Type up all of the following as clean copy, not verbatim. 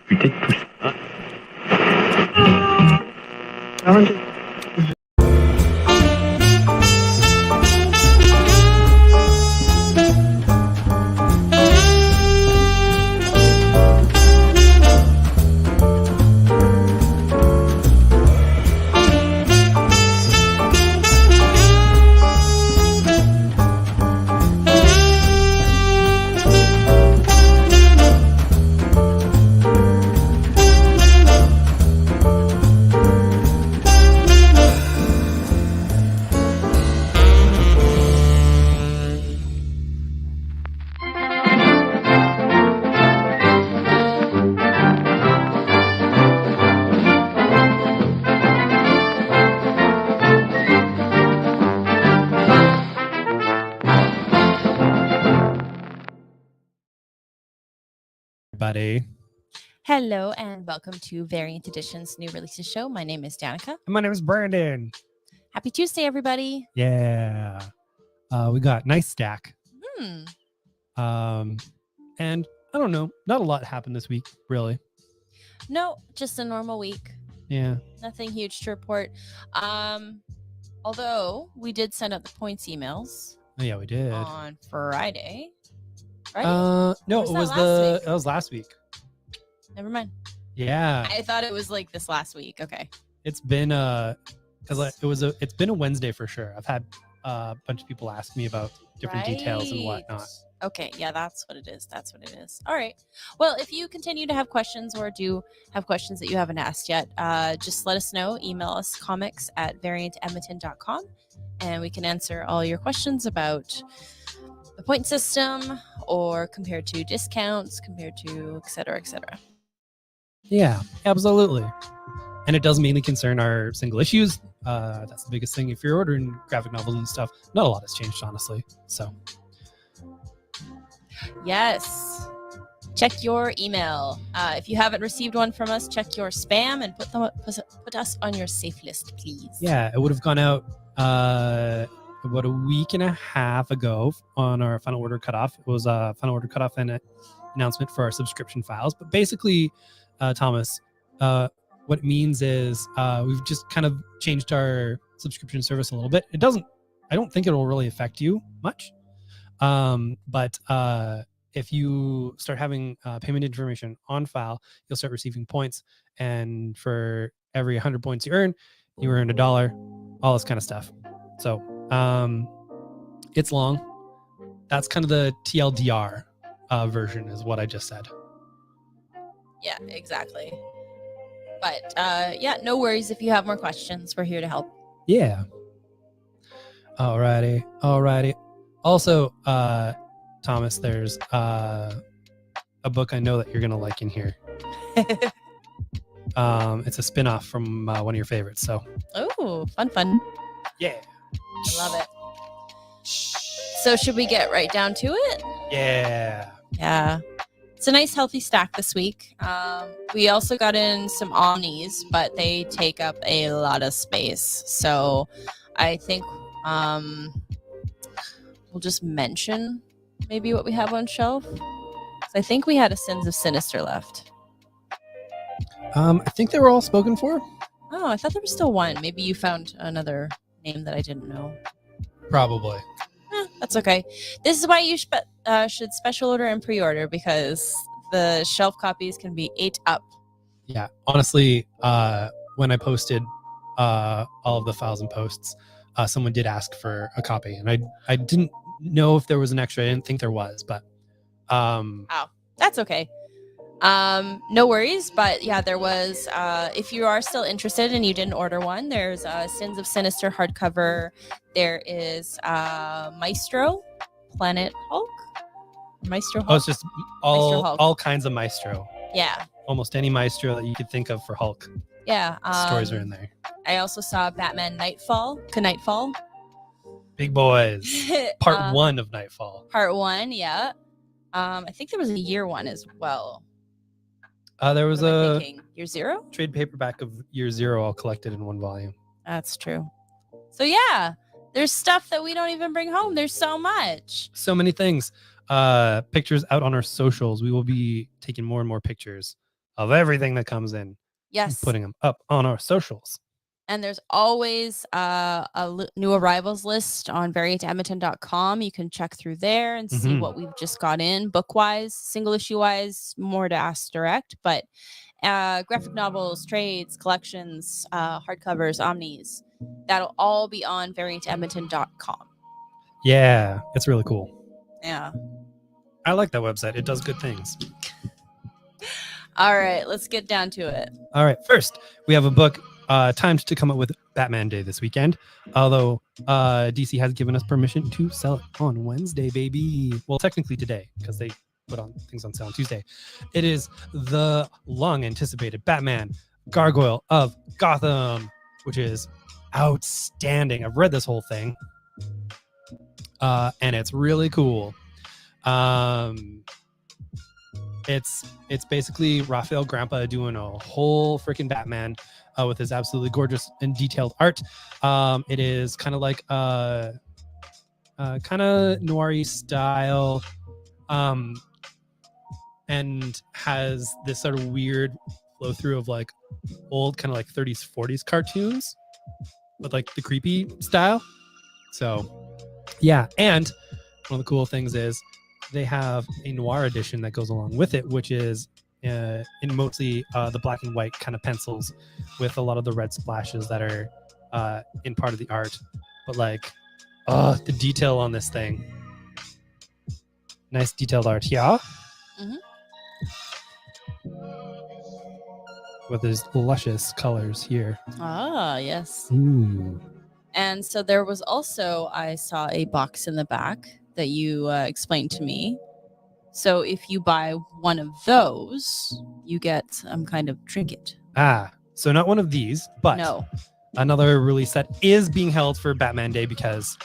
Peut-être tout ça. Ah, Everybody. Hello and welcome to Variant Edition's new releases show. My name is Danica. My name is Brandon. Happy Tuesday, everybody. Yeah. We got nice stack. Hmm. And I don't know, not a lot happened this week, really. No, just a normal week. Yeah. Nothing huge to report. Although we did send out the points emails Oh, yeah, we did. on Friday. Right? No, was it that was last week? that was last week. Never mind. Yeah. I thought it was like this last week. Okay. It's been it's been a Wednesday for sure. I've had a bunch of people ask me about different details and whatnot. Okay, yeah, that's what it is. That's what it is. All right. Well, if you continue to have questions or do have questions that you haven't asked yet, just let us know. Email us comics@variantedmonton.com and we can answer all your questions about the point system or compared to discounts, compared to et cetera, et cetera. Yeah, absolutely. And it does mainly concern our single issues. That's the biggest thing. If you're ordering graphic novels and stuff, not a lot has changed, honestly. So Yes. Check your email. If you haven't received one from us, check your spam and put us on your safe list, please. yeah, it would have gone out about a week and a half ago on our final order cutoff. It was a final order cutoff and an announcement for our subscription files. But basically, Thomas, what it means is we've just kind of changed our subscription service a little bit. I don't think it will really affect you much. But if you start having payment information on file, you'll start receiving points. And for every 100 points you earn $1, all this kind of stuff. So it's long. That's kind of the TLDR version is what I just said. Yeah, exactly. But yeah, no worries if you have more questions. We're here to help. Yeah. Alrighty. Also, Thomas, there's a book I know that you're gonna like in here. It's a spin-off from one of your favorites. So Oh, fun. yeah. I love it. So should we get right down to it? Yeah. Yeah. It's a nice healthy stack this week. We also got in some Omnis, but they take up a lot of space. So I think we'll just mention maybe what we have on shelf. I think we had a Sins of Sinister left. I think they were all spoken for. Oh, I thought there was still one. Maybe you found another name that I didn't know. Probably. That's okay. This is why you should special order and pre-order, because the shelf copies can be ate up. Yeah. Honestly, when I posted all of the files and posts, someone did ask for a copy, and I didn't know if there was an extra. I didn't think there was, but That's okay. No worries, but yeah, there was. If you are still interested and you didn't order one, there's Sins of Sinister hardcover. There is Maestro, Planet Hulk, Maestro Hulk. oh, it's just Maestro Hulk. all kinds of Maestro. Yeah, Almost any Maestro that you could think of for Hulk. yeah. Stories are in there. I also saw Batman Nightfall. Big boys. Part 1 of Nightfall. Part 1, yeah. I think there was a year 1 as well. There was What am I a thinking? Year 0? trade paperback of Year 0 all collected in one volume. That's true. So yeah, there's stuff that we don't even bring home. There's so much. So many things. Pictures out on our socials. We will be taking more and more pictures. of everything that comes in, Yes. putting them up on our socials. And there's always new arrivals list on variantedmonton.com. You can check through there and see what we've just got in book-wise, single issue-wise, more to ask direct. But graphic novels, trades, collections, hardcovers, omnis, that'll all be on variantedmonton.com. Yeah, it's really cool. Yeah. I like that website. It does good things. All right, let's get down to it. All right, first, we have a book timed to come up with Batman Day this weekend. Although DC has given us permission to sell it on Wednesday, baby. Well, technically today, because they put on things on sale on Tuesday. It is the long-anticipated Batman Gargoyle of Gotham, which is outstanding. I've read this whole thing, and it's really cool. It's basically Raphael Grandpa doing a whole freaking Batman with his absolutely gorgeous and detailed art. It is kind of like kind of noir-y style, and has this sort of weird flow through of like old kind of like 30s 40s cartoons with like the creepy style. So yeah, and one of the cool things is they have a noir edition that goes along with it, which is in mostly the black and white kind of pencils with a lot of the red splashes that are in part of the art. But like, the detail on this thing. Nice detailed art here. With his luscious colors here. Ah, yes. Ooh. And so there was also, I saw a box in the back that you explained to me. So if you buy one of those, you get some kind of trinket. So not one of these, but no, another release that is being held for Batman Day because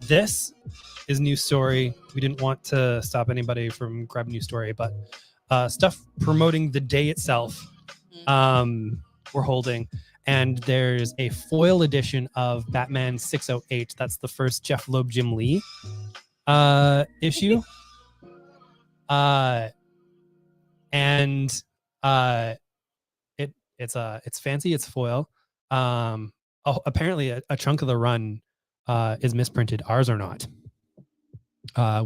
this is New Story. We didn't want to stop anybody from grabbing New Story, but stuff promoting the day itself we're holding. And there's a foil edition of Batman 608. That's the first Jeff Loeb, Jim Lee issue. It's fancy. It's foil. Apparently a chunk of the run is misprinted. Ours are not.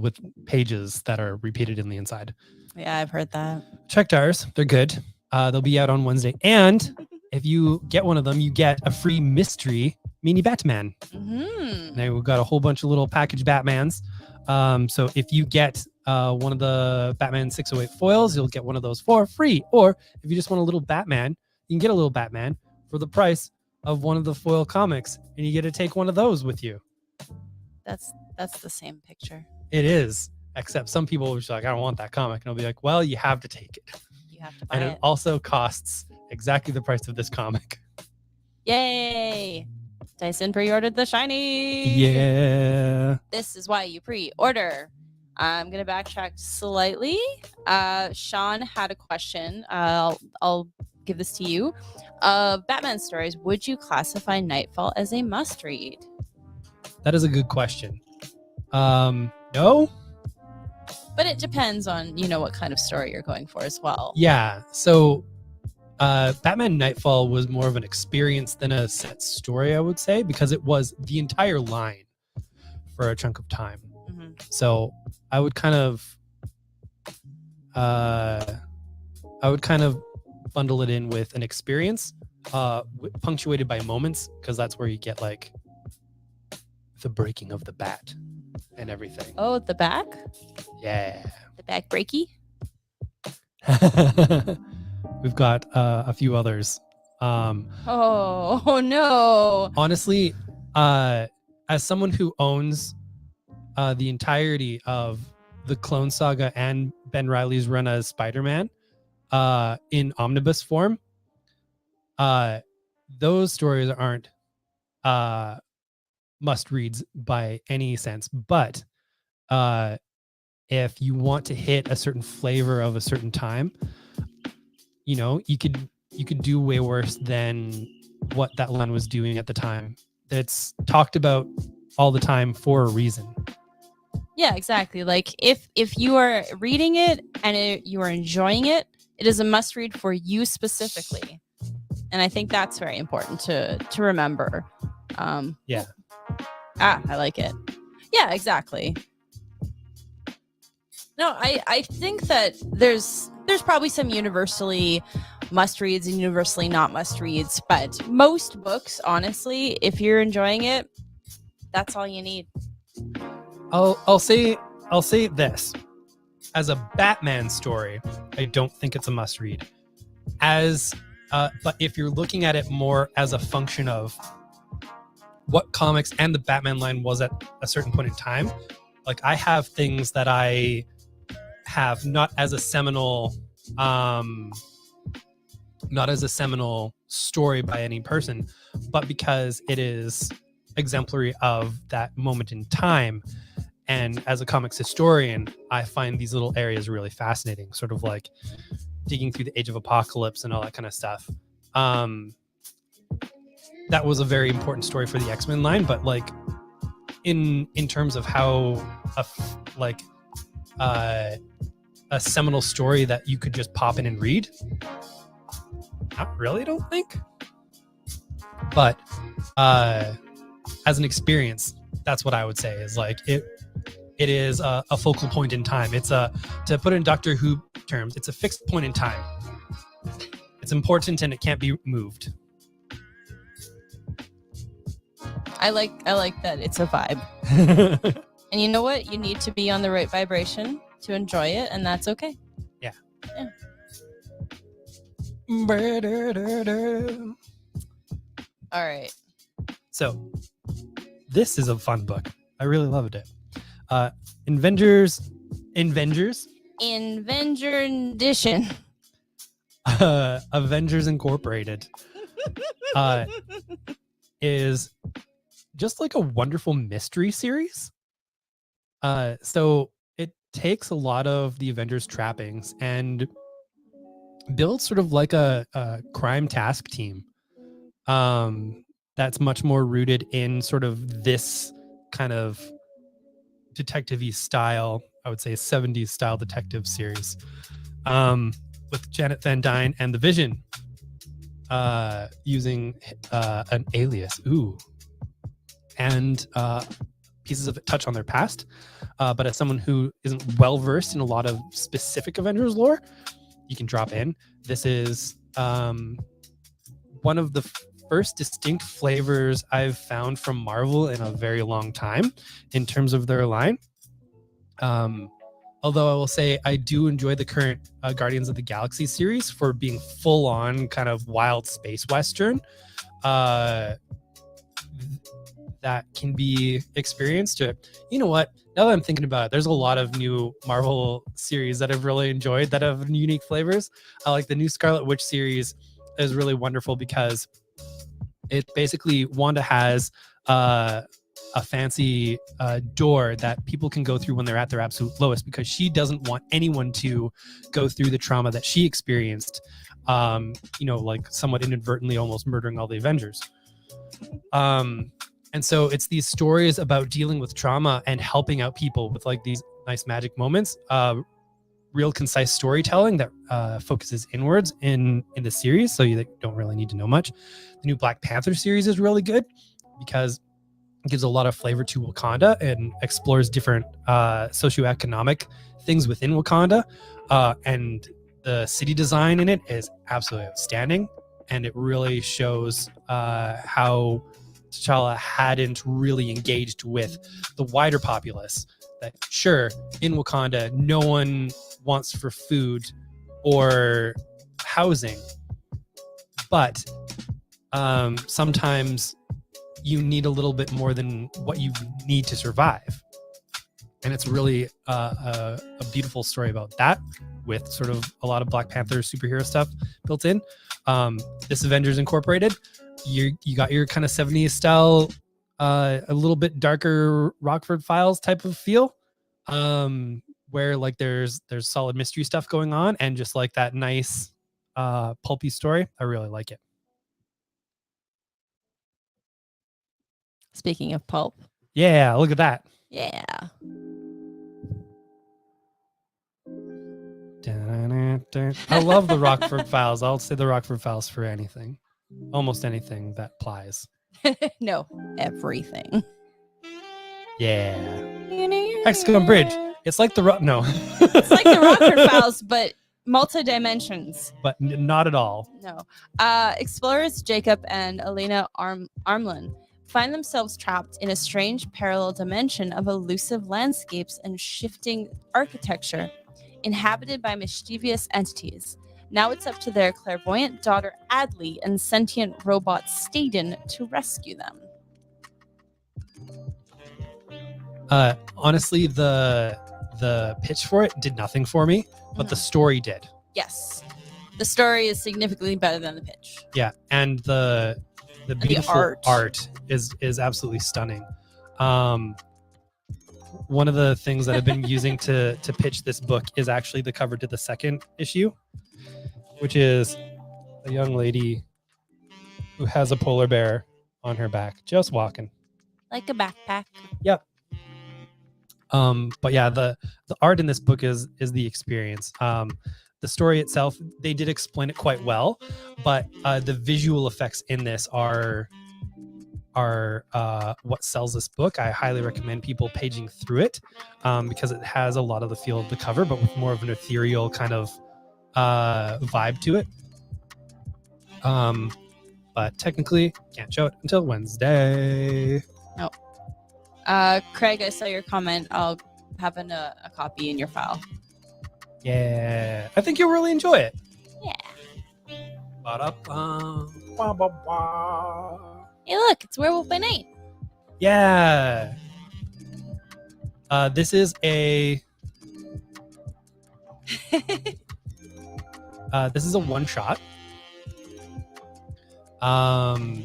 With pages that are repeated in the inside. Yeah, I've heard that. Checked ours. They're good. They'll be out on Wednesday. And if you get one of them, you get a free mystery mini Batman. Now we've got a whole bunch of little package Batmans. So if you get one of the Batman 608 foils, you'll get one of those for free. Or if you just want a little Batman, you can get a little Batman for the price of one of the foil comics, and you get to take one of those with you. That's the same picture. It is, except some people will be like, I don't want that comic. And I'll be like, well, you have to take it. You have to buy and it. It also costs exactly the price of this comic. Yay! Tyson pre-ordered the shiny. Yeah. This is why you pre-order. I'm gonna backtrack slightly. Sean had a question. I'll give this to you. Batman stories. Would you classify Nightfall as a must-read? That is a good question. No. But it depends on what kind of story you're going for as well. Yeah. So Batman Nightfall was more of an experience than a set story, I would say, because it was the entire line for a chunk of time. So I would kind of bundle it in with an experience punctuated by moments, because that's where you get like the breaking of the bat and everything. Oh, the back? Yeah. The back breaky? We've got a few others. Oh no. Honestly, as someone who owns the entirety of the Clone Saga and Ben Reilly's run as Spider-Man in omnibus form, those stories aren't must-reads by any sense. But if you want to hit a certain flavor of a certain time, you could do way worse than what that line was doing at the time. It's talked about all the time for a reason. Yeah, exactly. Like if you are reading it and you are enjoying it, it is a must read for you specifically. And I think that's very important to remember. Yeah. I like it. Yeah, exactly. No, I think that there's probably some universally must reads and universally not must reads, but most books, honestly, if you're enjoying it, that's all you need. I'll say this. As a Batman story, I don't think it's a must read. But if you're looking at it more as a function of what comics and the Batman line was at a certain point in time, like I have things that I have not as a seminal story by any person, but because it is exemplary of that moment in time. And as a comics historian, I find these little areas really fascinating, sort of like digging through the Age of Apocalypse and all that kind of stuff. That was a very important story for the X-Men line, but like in terms of how a seminal story that you could just pop in and read, not really, I don't think. But as an experience, that's what I would say is like it is a focal point in time. It's to put it in Doctor Who terms, it's a fixed point in time. It's important and it can't be moved. I like that it's a vibe. And you know what? You need to be on the right vibration to enjoy it, and that's okay. Yeah. All right. So this is a fun book. I really loved it. Avengers Edition. Avengers Incorporated is just like a wonderful mystery series. So it takes a lot of the Avengers trappings and builds sort of like a crime task team that's much more rooted in sort of this kind of detective-y style, I would say 70s style detective series, with Janet Van Dyne and the Vision using an alias. Ooh. And pieces of it touch on their past. But as someone who isn't well versed in a lot of specific Avengers lore, you can drop in. This is one of the first distinct flavors I've found from Marvel in a very long time in terms of their line. Although I will say I do enjoy the current Guardians of the Galaxy series for being full on kind of wild space Western. That can be experienced. You know what? Now that I'm thinking about it, there's a lot of new Marvel series that I've really enjoyed that have unique flavors. I like the new Scarlet Witch series is really wonderful because it basically Wanda has a fancy door that people can go through when they're at their absolute lowest because she doesn't want anyone to go through the trauma that she experienced, like somewhat inadvertently almost murdering all the Avengers. And so it's these stories about dealing with trauma and helping out people with like these nice magic moments, real concise storytelling that focuses inwards in the series. So you don't really need to know much. The new Black Panther series is really good because it gives a lot of flavor to Wakanda and explores different socioeconomic things within Wakanda. And the city design in it is absolutely outstanding. And it really shows how T'Challa hadn't really engaged with the wider populace. That sure, in Wakanda, no one wants for food or housing, but sometimes you need a little bit more than what you need to survive. And it's really a beautiful story about that, with sort of a lot of Black Panther superhero stuff built in. This Avengers Incorporated, you got your kind of 70s style, a little bit darker Rockford Files type of feel, where like there's solid mystery stuff going on and just like that nice pulpy story. I really like it. Speaking of pulp. Yeah, look at that. Yeah. I love the Rockford Files. I'll say the Rockford Files for anything, almost anything that applies. No, everything. Yeah. Hexagon Bridge. It's like the no. It's like the Rockford Files, but multi-dimensions. But not at all. No. Explorers Jacob and Elena Armlin find themselves trapped in a strange parallel dimension of elusive landscapes and shifting architecture, inhabited by mischievous entities. Now it's up to their clairvoyant daughter Adley and sentient robot Staden to rescue them. Honestly, the pitch for it did nothing for me, but the story did. Yes. The story is significantly better than the pitch. Yeah, and the beautiful art is absolutely stunning. One of the things that I've been using to pitch this book is actually the cover to the second issue, which is a young lady who has a polar bear on her back, just walking. Like a backpack. Yep. But yeah, the art in this book is the experience. The story itself, they did explain it quite well, but the visual effects in this are what sells this book. I highly recommend people paging through it because it has a lot of the feel of the cover, but with more of an ethereal kind of vibe to it. But technically, can't show it until Wednesday. No. Craig, I saw your comment. I'll have a copy in your file. Yeah, I think you'll really enjoy it. Yeah. Hey, look, it's Werewolf by Night. Yeah. This is a one shot. I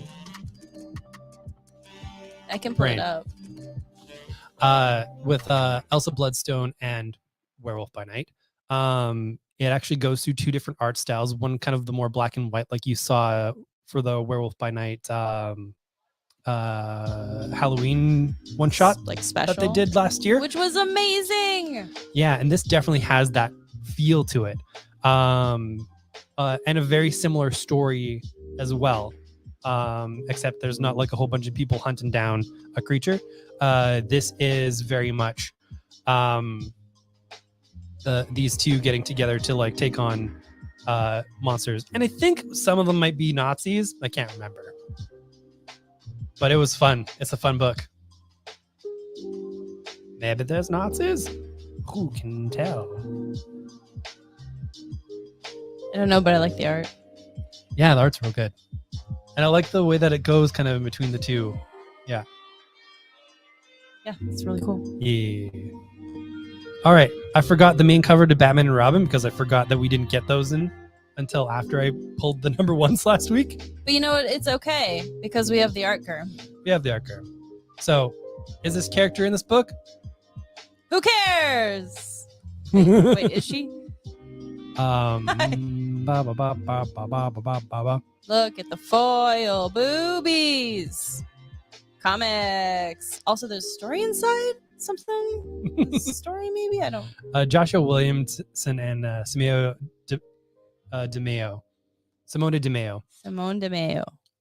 can pull it up. With Elsa Bloodstone and Werewolf by Night. It actually goes through two different art styles. One kind of the more black and white, like you saw for the Werewolf by Night Halloween one shot, like special that they did last year, which was amazing. Yeah, and this definitely has that feel to it, and a very similar story as well. Except there's not like a whole bunch of people hunting down a creature. This is very much these two getting together to like take on monsters, and I think some of them might be Nazis. I can't remember, but it was fun. It's a fun book. Maybe there's Nazis. Who can tell? I don't know, but I like the art. Yeah, the art's real good. And I like the way that it goes kind of in between the two. Yeah. Yeah, it's really cool. Yeah. All right. I forgot the main cover to Batman and Robin because I forgot that we didn't get those in until after I pulled the number ones last week. But you know what? It's okay because we have the art girl. We have the art girl. So, is this character in this book? Who cares? Wait, is she? Look at the foil boobies. Comics. Also, there's a story inside. Something. Is it a story, maybe. I don't. Joshua Williamson and Simone DeMeo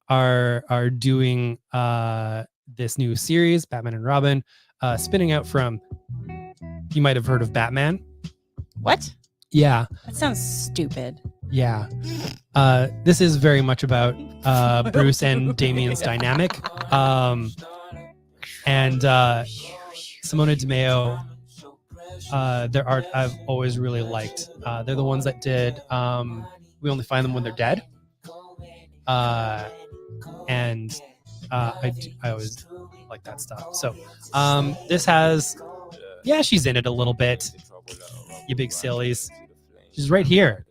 are doing this new series, Batman and Robin, spinning out from. You might have heard of Batman. What? Yeah. That sounds stupid. Yeah. This is very much about Bruce and Damian's dynamic. And Simone DeMeo, their art I've always really liked. They're the ones that did We Only Find Them When They're Dead. And I always like that stuff. So this has, yeah, she's in it a little bit. You big sillies. She's right here.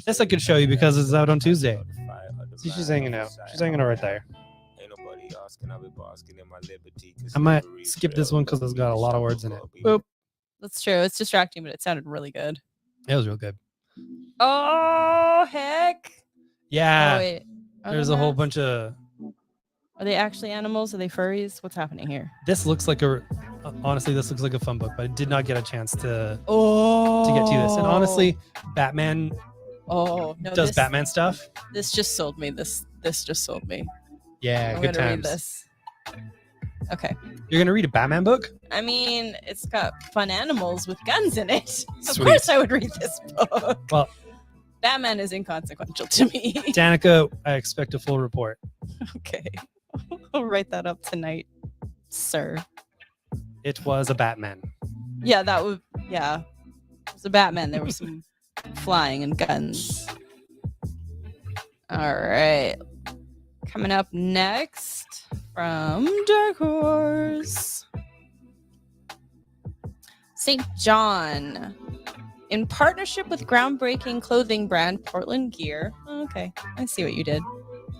This I could show you because it's out on Tuesday. See, she's hanging out. She's hanging out right there. I might skip this one because it's got a lot of words in it. Boop. That's true. It's distracting, but it sounded really good. It was real good. Oh, heck. Yeah. Oh, wait. There's a whole bunch of... Are they actually animals? Are they furries? What's happening here? This looks like a honestly, this looks like a fun book, but I did not get a chance to get to this. And Oh. honestly, Batman oh no, does this, Batman stuff. This just sold me. This just sold me. Yeah, I'm good gonna read times. this. Okay. You're gonna read a Batman book? I mean, it's got fun animals with guns in it. Of Sweet. course, I would read this book. Well, Batman is inconsequential to me. Danica, I expect a full report. Okay. I'll write that up tonight, sir. It was a Batman. Yeah, that would. Yeah, it was a Batman. There was some flying and guns. All right. Coming up next from Dark Horse, St. John. In partnership with groundbreaking clothing brand Portland Gear. Okay, I see what you did.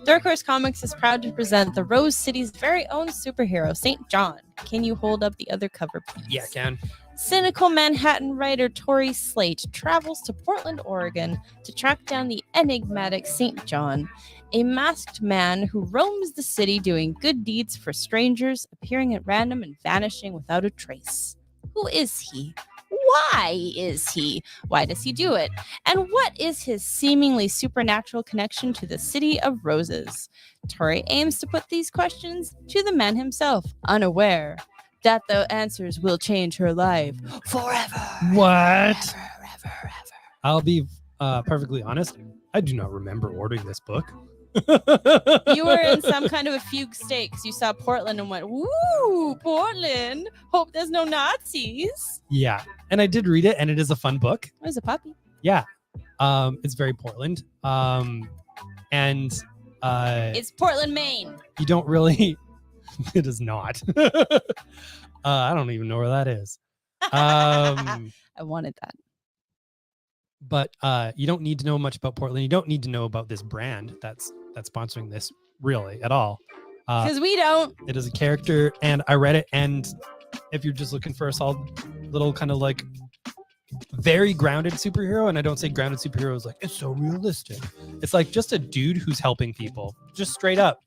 Dark Horse Comics is proud to present the Rose City's very own superhero, St. John. Can you hold up the other cover, please? Yeah, can. Cynical Manhattan writer Tori Slate travels to Portland, Oregon to track down the enigmatic St. John, a masked man who roams the city doing good deeds for strangers, appearing at random and vanishing without a trace. Who is he? Why is he? Why does he do it? And what is his seemingly supernatural connection to the City of Roses? Tori aims to put these questions to the man himself, unaware that the answers will change her life forever. What? Ever. I'll be perfectly honest. I do not remember ordering this book. You were in some kind of a fugue state because you saw Portland and went, "Woo, Portland! Hope there's no Nazis." Yeah, and I did read it, and it is a fun book. There's a puppy. Yeah, it's very Portland. And It's Portland, Maine. you don't really. It is not. I don't even know where that is. I wanted that. But you don't need to know much about Portland. You don't need to know about this brand that's sponsoring this really at all. Because we don't. It is a character, and I read it. And if you're just looking for a solid little kind of like very grounded superhero, and I don't say grounded superhero is like it's so realistic. It's like just a dude who's helping people, just straight up.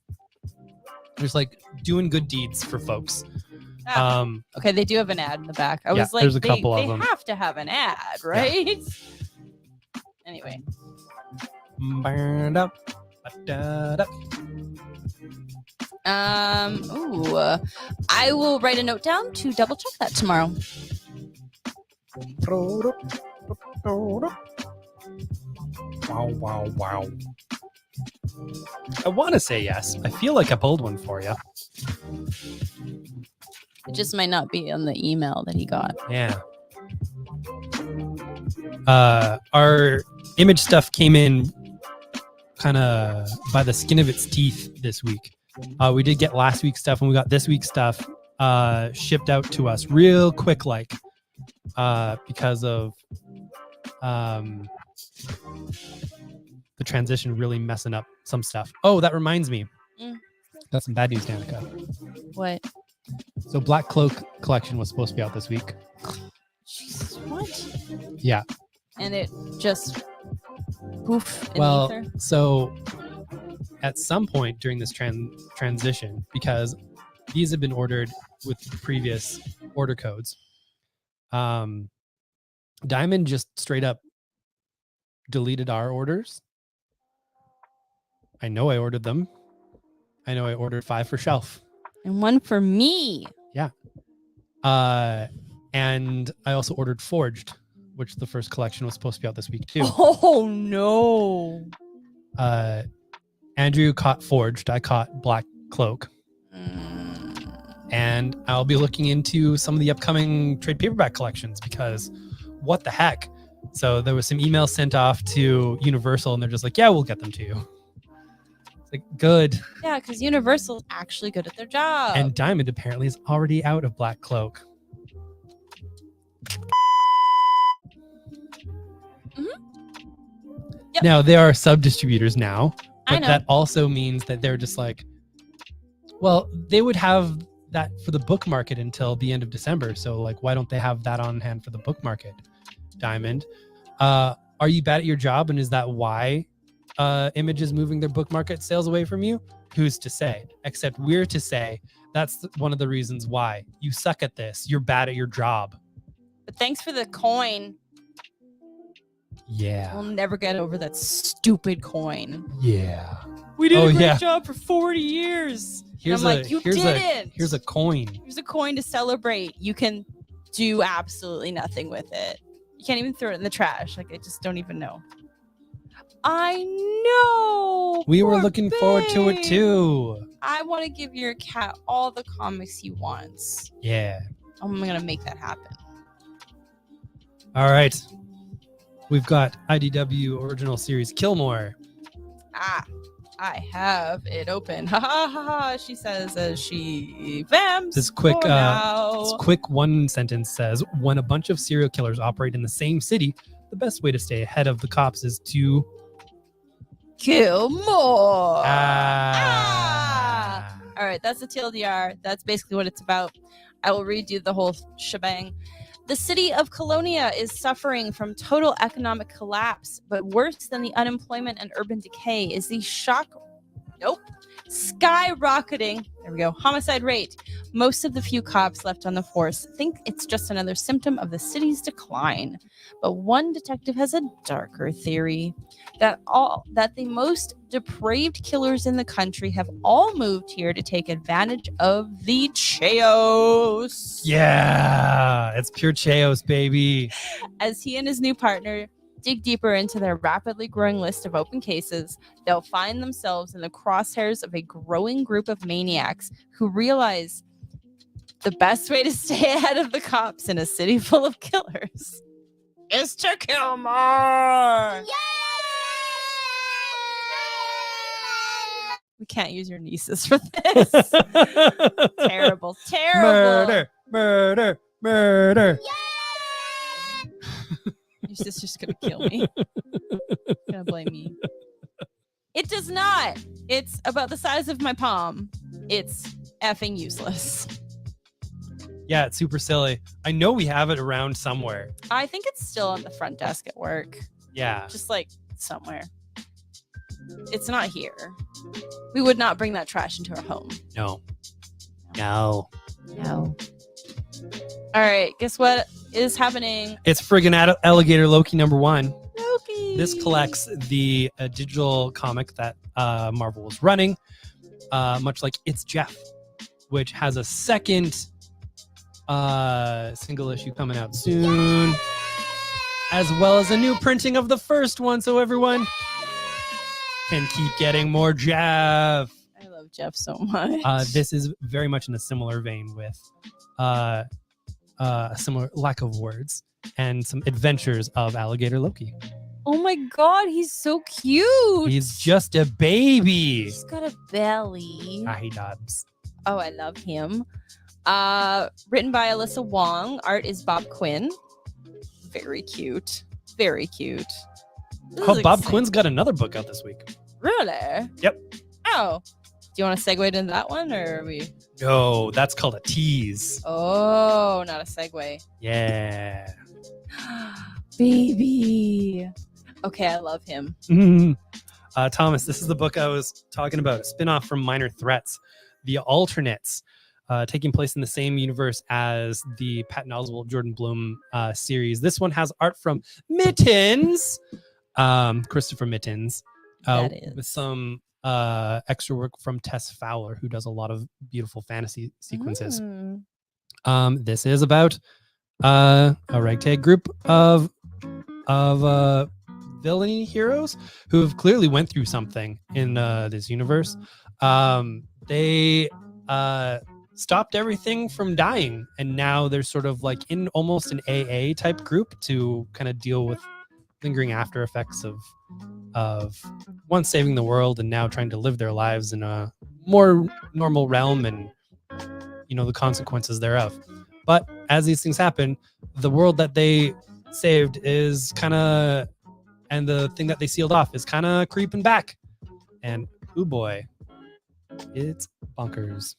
Just like doing good deeds for folks. Okay, they do have an ad in the back. I Yeah, was like, there's a couple they of them. have to have an ad, right? Anyway, I will write a note down to double check that tomorrow. Wow. I want to say yes. I feel like I pulled one for you. It just might not be on the email that he got. Yeah. Our image stuff came in kind of by the skin of its teeth this week. We did get last week's stuff, and we got this week's stuff shipped out to us real quick, like because of the transition really messing up some stuff. Oh, that reminds me. Got some bad news, Danica. What? So Black Cloak collection was supposed to be out this week. Jesus, what? Yeah. And it just poof in Well, the ether? so at some point during this transition, because these have been ordered with previous order codes, Diamond just straight up deleted our orders. I know I ordered them. I know I ordered 5 for shelf. And one for me. And I also ordered Forged, which the first collection was supposed to be out this week too. Oh no. Andrew caught Forged. I caught Black Cloak. And I'll be looking into some of the upcoming trade paperback collections because what the heck? So there was some emails sent off to Universal and they're just like, yeah, we'll get them to you. It's like, good. Yeah, because Universal's actually good at their job. And Diamond apparently is already out of Black Cloak. Yep. Now, there are sub-distributors now, I but know. that also means that they're just like, well, they would have that for the book market until the end of December. So, like, why don't they have that on hand for the book market, Diamond? Are you bad at your job? And is that why Image is moving their book market sales away from you? who's to say? Except we're to say that's one of the reasons why you suck at this. You're bad at your job. But thanks for the coin. Yeah. We'll never get over that stupid coin. Yeah. We did Oh, a great yeah. job for 40 years. Here's I'm like, you didn't. Here's a coin. Here's a coin to celebrate. You can do absolutely nothing with it. You can't even throw it in the trash. Like, I just don't even know. I know. We were poor looking forward to it babe. too. I want to give your cat all the comics he wants. Yeah. I'm going to make that happen. All right. We've got IDW original series Killmore. I have it open. Ha ha ha ha. She says as she vamps. This quick for now. This quick one sentence says, when a bunch of serial killers operate in the same city, the best way to stay ahead of the cops is to Kill more. Ah. All right, that's the TLDR. That's basically what it's about. I will read you the whole shebang. The city of Colonia is suffering from total economic collapse, but worse than the unemployment and urban decay is the skyrocketing, there we go, homicide rate. Most of the few cops left on the force think it's just another symptom of the city's decline. But one detective has a darker theory that the most depraved killers in the country have all moved here to take advantage of the chaos. Yeah, it's pure chaos, baby. As he and his new partner dig deeper into their rapidly growing list of open cases, they'll find themselves in the crosshairs of a growing group of maniacs who realize the best way to stay ahead of the cops in a city full of killers is to kill more. We can't use your nieces for this. Terrible. Murder. Your sister's gonna kill me. Gonna blame me. It does not. It's about the size of my palm. It's effing useless. Yeah, it's super silly. I know we have it around somewhere. I think it's still on the front desk at work. Yeah. Just like somewhere. It's not here. We would not bring that trash into our home. No. No. All right. Guess what is happening? It's friggin' Alligator Loki #1. Loki. This collects the digital comic that Marvel was running, much like It's Jeff, which has a second single issue coming out soon, as well as a new printing of the first one, so everyone can keep getting more Jeff. I love Jeff so much. This is very much in a similar vein with a similar lack of words and some adventures of Alligator Loki. Oh my god, he's so cute. He's just a baby. He's got a belly. He does. Oh, I love him. Written by Alyssa Wong. Art is Bob Quinn. Very cute. Very cute. This Oh, is Bob exciting. Quinn's got another book out this week. Really? Yep. Oh. Do you want to segue into that one, or are we? No, that's called a tease. Oh, not a segue. Yeah. Baby. Okay, I love him. Thomas, this is the book I was talking about, a spinoff from Minor Threats, The Alternates, taking place in the same universe as the Patton Oswalt, Jordan Blum series. This one has art from Mittens, Christopher Mittens, That is. with some extra work from Tess Fowler, who does a lot of beautiful fantasy sequences. This is about a ragtag group of villainy heroes who have clearly went through something in this universe. They stopped everything from dying, and now they're sort of like in almost an AA type group to kind of deal with lingering after effects of once saving the world and now trying to live their lives in a more normal realm and the consequences thereof. But as these things happen, the world that they saved is kind of, and the thing that they sealed off is kind of creeping back. And oh boy, it's bonkers.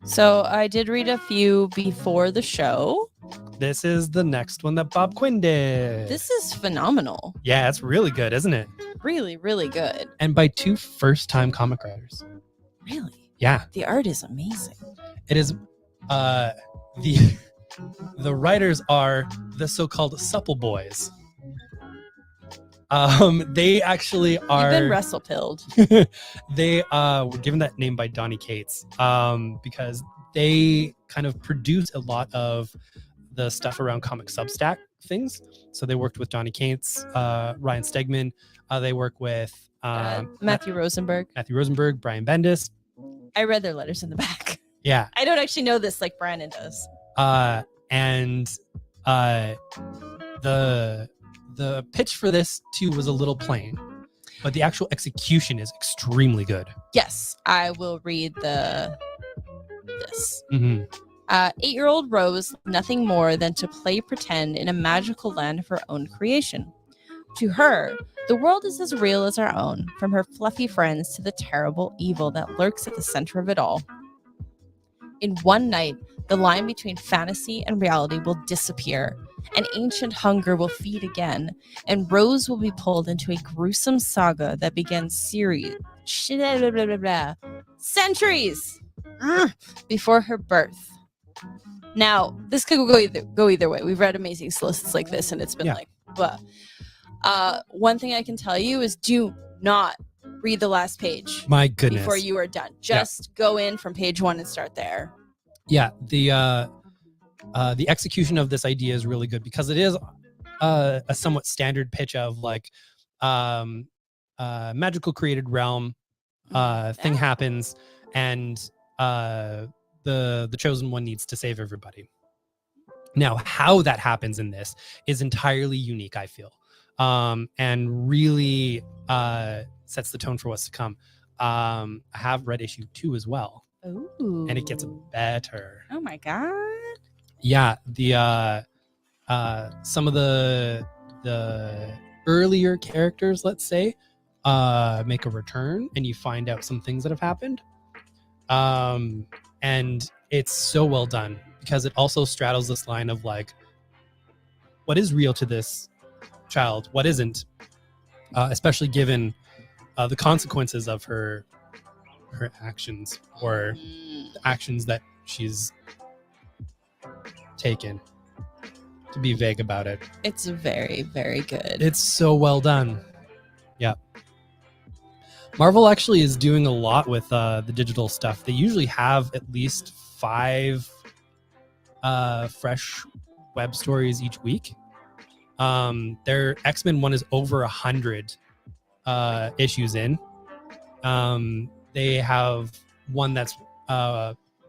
So I did read a few before the show. This is the next one that Bob Quinn did. This is phenomenal. Yeah, it's really good, isn't it? Really, really good. And by two first-time comic writers. Really? Yeah, The art is amazing. it is. The writers are the so-called Supple Boys. They actually are. You've been wrestle-pilled. They were given that name by Donny Cates because they kind of produce a lot of the stuff around comic Substack things. So they worked with Donny Cates, Ryan Stegman. They work with Matthew Rosenberg. Matthew Rosenberg, Brian Bendis. I read their letters in the back. Yeah. I don't actually know this like Brandon does. And the pitch for this too was a little plain, but the actual execution is extremely good. Yes, I will read this. Mm-hmm. 8-year-old Rose, nothing more than to play pretend in a magical land of her own creation. To her, the world is as real as our own, from her fluffy friends to the terrible evil that lurks at the center of it all. In one night, the line between fantasy and reality will disappear. An ancient hunger will feed again, and Rose will be pulled into a gruesome saga that began centuries before her birth. Now, this could go either way. We've read amazing solicits like this, and it's been like, blah. One thing I can tell you is do not read the last page. My goodness. Before you are done. Just go in from page 1 and start there. Yeah, the execution of this idea is really good because it is a somewhat standard pitch of like magical created realm thing happens and the chosen one needs to save everybody. Now, how that happens in this is entirely unique, I feel, and really sets the tone for what's to come. I have read issue 2 as well. Ooh. And it gets better. Oh my god. Yeah, the some of the earlier characters, let's say, make a return, and you find out some things that have happened. And it's so well done because it also straddles this line of like, what is real to this child, what isn't, especially given the consequences of her actions or the actions that she's taken, to be vague about it. It's very, very good. It's so well done. Yeah. Marvel actually is doing a lot with the digital stuff. They usually have at least 5 fresh web stories each week. Their X-Men one is over 100 issues in. They have one that's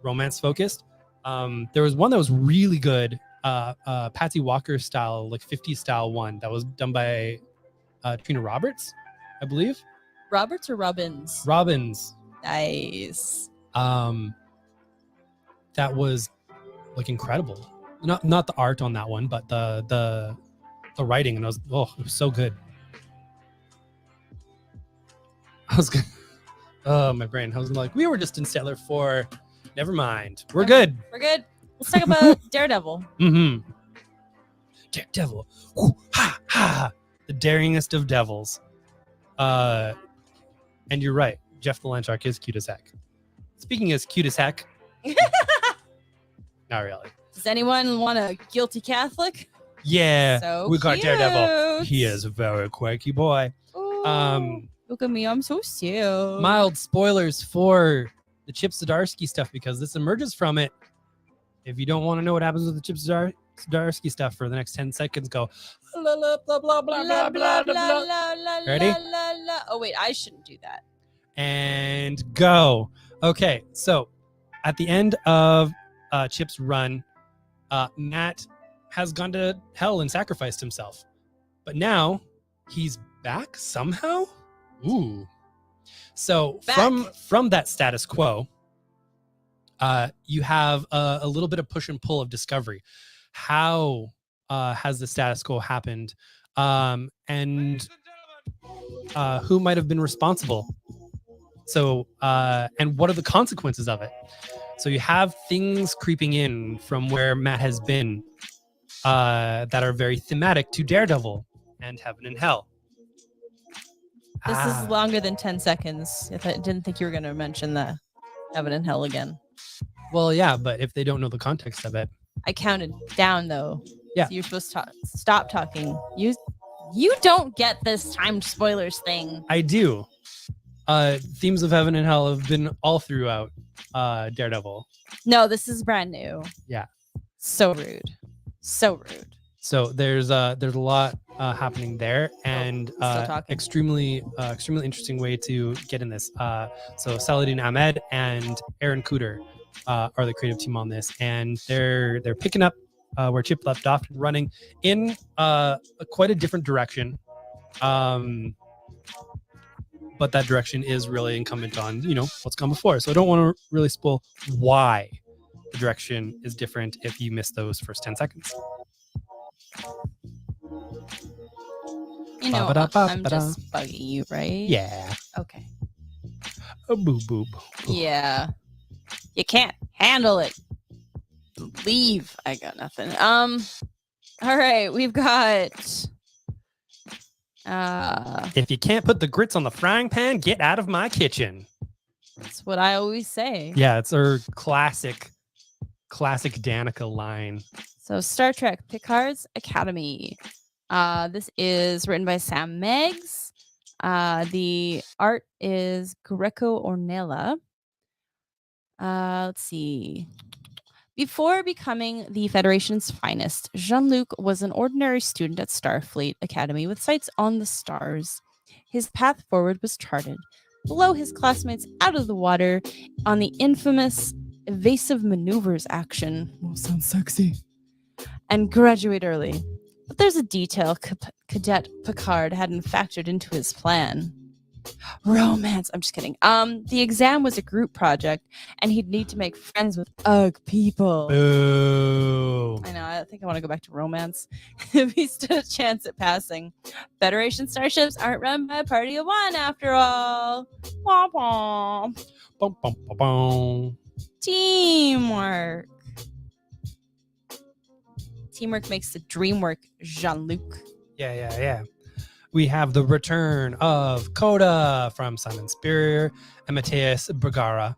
romance focused. There was one that was really good, Patsy Walker style, like 50s style one that was done by Trina Roberts, I believe. Roberts or Robbins? Robbins. Nice. That was like incredible. Not the art on that one, but the writing, and it was so good. I was gonna, oh my brain. I was like, we were just in Stellar 4. Never mind. We're good. We're good. Let's talk about Daredevil. Mm-hmm. Daredevil. Ooh, ha, ha. The daringest of devils. And you're right. Jeff the Land Shark is cute as heck. Speaking as cute as heck. Not really. Does anyone want a guilty Catholic? Yeah. So we got cute. Daredevil. He is a very quirky boy. Ooh, look at me. I'm so cute. Mild spoilers for the Chip Zdarsky stuff because this emerges from it. If you don't want to know what happens with the Chip Zdarsky stuff for the next 10 seconds, go blah blah blah blah blah blah blah blah. Ready? Oh wait, I shouldn't do that. And go. Okay, so at the end of Chip's run, Matt has gone to hell and sacrificed himself, but now he's back somehow. Ooh. So from that status quo, you have a little bit of push and pull of discovery. How has the status quo happened? And who might have been responsible? So, and what are the consequences of it? So you have things creeping in from where Matt has been that are very thematic to Daredevil and Heaven and Hell. This is longer than 10 seconds. If I didn't think you were going to mention the Heaven and Hell again. Well, yeah, but if they don't know the context of it. I counted down though. Yeah. So you're supposed to stop talking. You don't get this timed spoilers thing. I do. Themes of Heaven and Hell have been all throughout Daredevil. No, this is brand new. Yeah. So rude. So rude. So there's a lot happening there, and still talking. extremely interesting way to get in this. So Saladin Ahmed and Aaron Cooter are the creative team on this, and they're picking up where Chip left off, running in quite a different direction. But that direction is really incumbent on what's come before. So I don't want to really spoil why the direction is different if you miss those first 10 seconds. You know, I'm just bugging you, right? Yeah. Okay. A boob boob. Yeah. You can't handle it. Leave. I got nothing. All right, we've got If you can't put the grits on the frying pan, get out of my kitchen. that's what I always say. Yeah, it's our classic Danica line. So Star Trek Picard's Academy. This is written by Sam Meggs. The art is Greco Ornella. Let's see. Before becoming the Federation's finest, Jean-Luc was an ordinary student at Starfleet Academy with sights on the stars. His path forward was charted. Blow his classmates out of the water on the infamous evasive maneuvers action. Oh, sounds sexy. And graduate early. But there's a detail Cadet Picard hadn't factored into his plan. Romance. I'm just kidding. The exam was a group project, and he'd need to make friends with people. Boo. I know. I think I want to go back to romance. If he stood a chance at passing, Federation starships aren't run by a party of one after all. Womp womp. Bum, bum, bum, bum. Teamwork. Teamwork makes the dream work, Jean-Luc. Yeah. We have the return of Coda from Simon Spurrier and Matthias Bergara.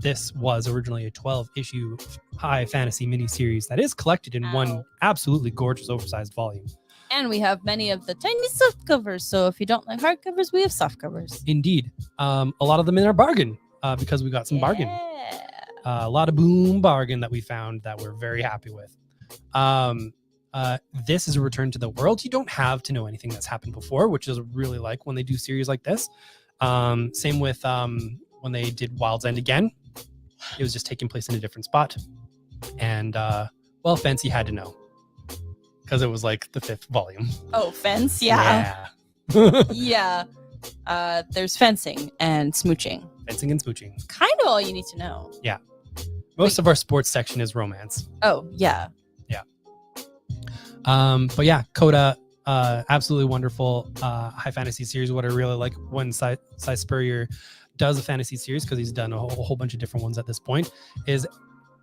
This was originally a 12-issue high fantasy miniseries that is collected in one absolutely gorgeous, oversized volume. And we have many of the tiny soft covers. So if you don't like hardcovers, we have soft covers. Indeed. A lot of them in our bargain because we got some bargain. A lot of boom bargain that we found that we're very happy with. This is a return to the world you don't have to know anything that's happened before, which is really like when they do series like this. Same with when they did Wild's End again. It was just taking place in a different spot. And Fancy had to know because it was like the 5th volume. Oh, Fence? Yeah. Yeah. There's fencing and smooching. Fencing and smooching. Kind of all you need to know. Yeah. Most of our sports section is romance. Oh, yeah. But yeah, Coda, absolutely wonderful high fantasy series. What I really like when Cy Spurrier does a fantasy series, because he's done a whole bunch of different ones at this point, is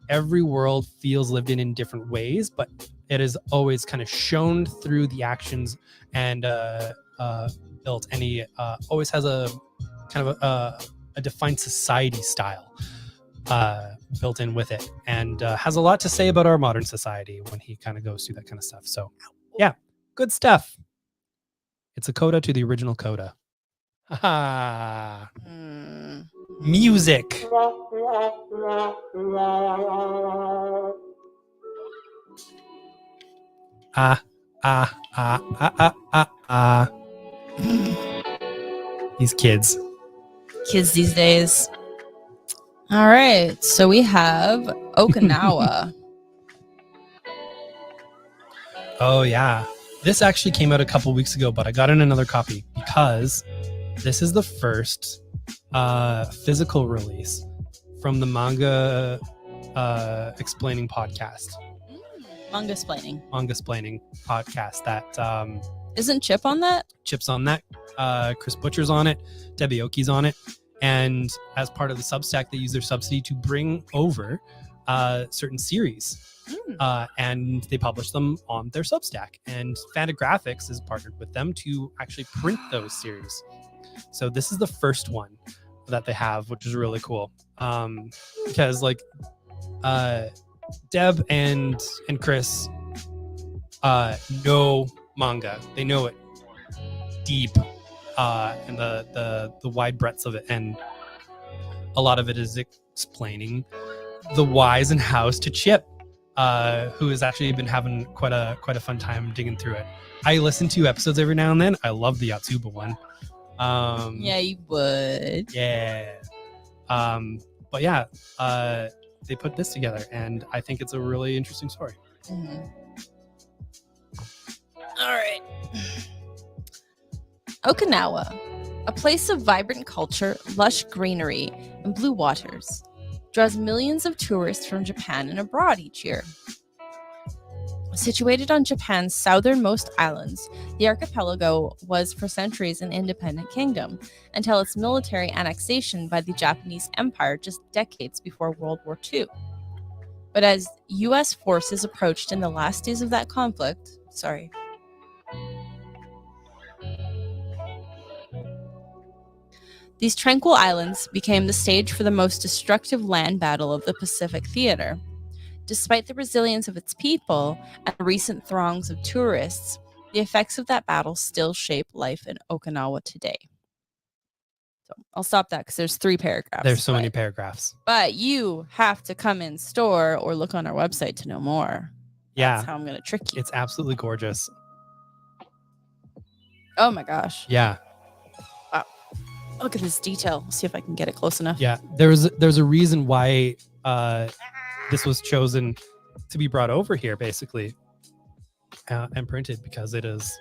every world feels lived in different ways, but it is always kind of shown through the actions and built. And he always has a kind of a defined society style built in with it, and has a lot to say about our modern society when he kind of goes through that kind of stuff. So yeah, good stuff. It's a coda to the original Coda. Music. These kids these days. All right, so we have Okinawa. Oh yeah, this actually came out a couple weeks ago, but I got in another copy because this is the first physical release from the Manga Explaining podcast. Manga Splaining podcast that isn't Chip on that? Chip's on that. Chris Butcher's on it. Debbie Oki's on it. And as part of the Substack, they use their subsidy to bring over certain series. Mm. And they publish them on their Substack. And Fantagraphics is partnered with them to actually print those series. So this is the first one that they have, which is really cool. Because like Deb and Chris know manga. They know it deep, and the wide breadths of it, and a lot of it is explaining the whys and hows to Chip, who has actually been having quite a fun time digging through it. I listen to episodes every now and then. I love the Yotsuba one. Yeah, you would. Yeah. But yeah, they put this together, and I think it's a really interesting story. Mm-hmm. All right. Okinawa, a place of vibrant culture, lush greenery, and blue waters, draws millions of tourists from Japan and abroad each year. Situated on Japan's southernmost islands, the archipelago was for centuries an independent kingdom until its military annexation by the Japanese Empire just decades before World War II. But as U.S. forces approached in the last days of that conflict, these tranquil islands became the stage for the most destructive land battle of the Pacific Theater. Despite the resilience of its people and the recent throngs of tourists, the effects of that battle still shape life in Okinawa today. So I'll stop that because there's 3 paragraphs. There's so many paragraphs. But you have to come in store or look on our website to know more. Yeah. That's how I'm going to trick you. It's absolutely gorgeous. Oh my gosh. Yeah. Wow. Look at this detail. Let's see if I can get it close enough. Yeah. There's a reason why this was chosen to be brought over here, basically, and printed, because it is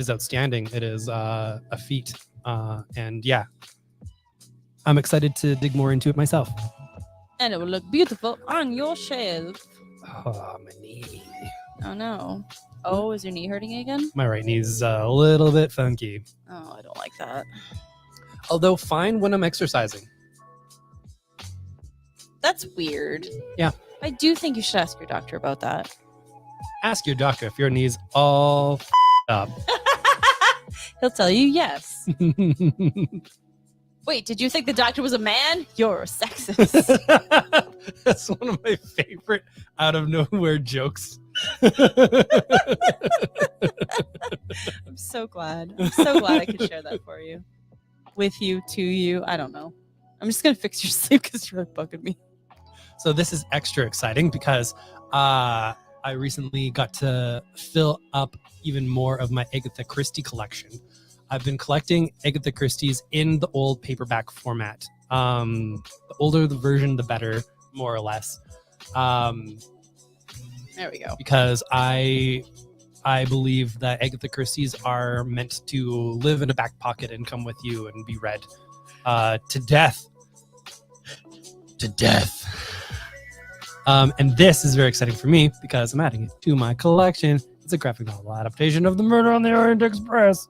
outstanding. It is a feat, and yeah, I'm excited to dig more into it myself. And it will look beautiful on your shelf. Oh, my knee. Oh no. Oh, is your knee hurting again? My right knee's a little bit funky. Oh, I don't like that. Although fine when I'm exercising. That's weird. Yeah. I do think you should ask your doctor about that. Ask your doctor if your knee's all up. He'll tell you yes. Wait, did you think the doctor was a man? You're a sexist. That's one of my favorite out of nowhere jokes. I'm so glad. I'm so glad I could share that for you. With you, to you. I don't know. I'm just going to fix your sleep because you're bugging me. So this is extra exciting because I recently got to fill up even more of my Agatha Christie collection. I've been collecting Agatha Christie's in the old paperback format. The older the version, the better, more or less. There we go. Because I believe that Agatha Christie's are meant to live in a back pocket and come with you and be read to death. To death. And this is very exciting for me because I'm adding it to my collection. It's a graphic novel adaptation of The Murder on the Orient Express.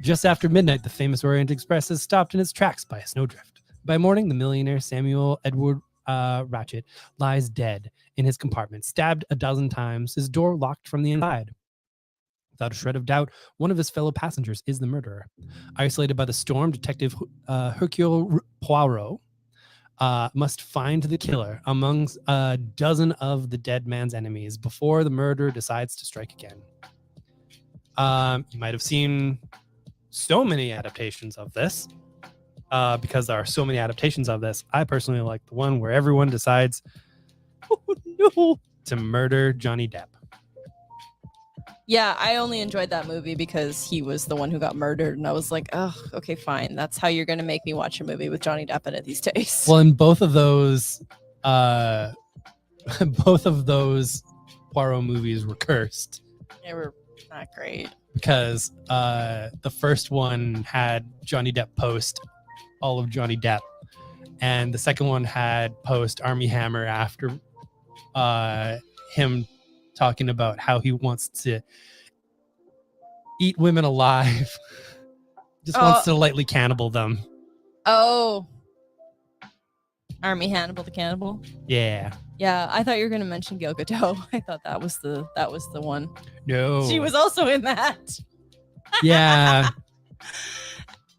Just after midnight, the famous Orient Express is stopped in its tracks by a snowdrift. By morning, the millionaire Samuel Edward Ratchet lies dead in his compartment, stabbed a dozen times, his door locked from the inside. Without a shred of doubt, one of his fellow passengers is the murderer. Isolated by the storm, Detective Hercule Poirot must find the killer among a dozen of the dead man's enemies before the murderer decides to strike again. You might have seen so many adaptations of this because there are so many adaptations of this. I personally like the one where everyone decides to murder Johnny Depp. Yeah, I only enjoyed that movie because he was the one who got murdered, and I was like, oh, okay, fine. That's how you're going to make me watch a movie with Johnny Depp in it these days. Well, in both of those Poirot movies were cursed. They were not great. Because the first one had Johnny Depp post all of Johnny Depp, and the second one had post Armie Hammer after him talking about how he wants to eat women alive. Just wants to lightly cannibal them. Oh, Army Hannibal the Cannibal. Yeah. Yeah, I thought you were gonna mention Gal Gadot. I thought that was the one. No. She was also in that. Yeah.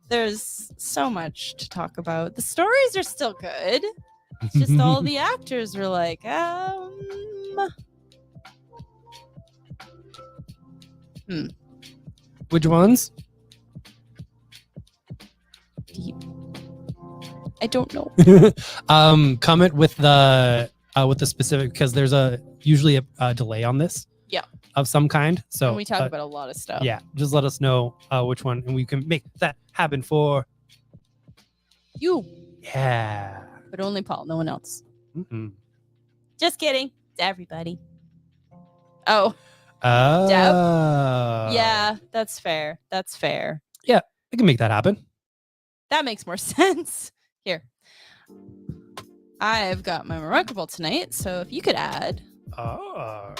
There's so much to talk about. The stories are still good. It's just all the actors were like, Which ones? I don't know. Comment with the specific, because there's usually a delay on this. Yeah. Of some kind. So And we talk about a lot of stuff. Yeah, just let us know which one, and we can make that happen for You. Yeah. But only Paul, no one else. Mm-mm. Just kidding. It's everybody. Oh. Oh. Yeah, that's fair. That's fair. I can make that happen. That makes more sense. Here. I've got my Remarkable tonight, so if you could add. Oh.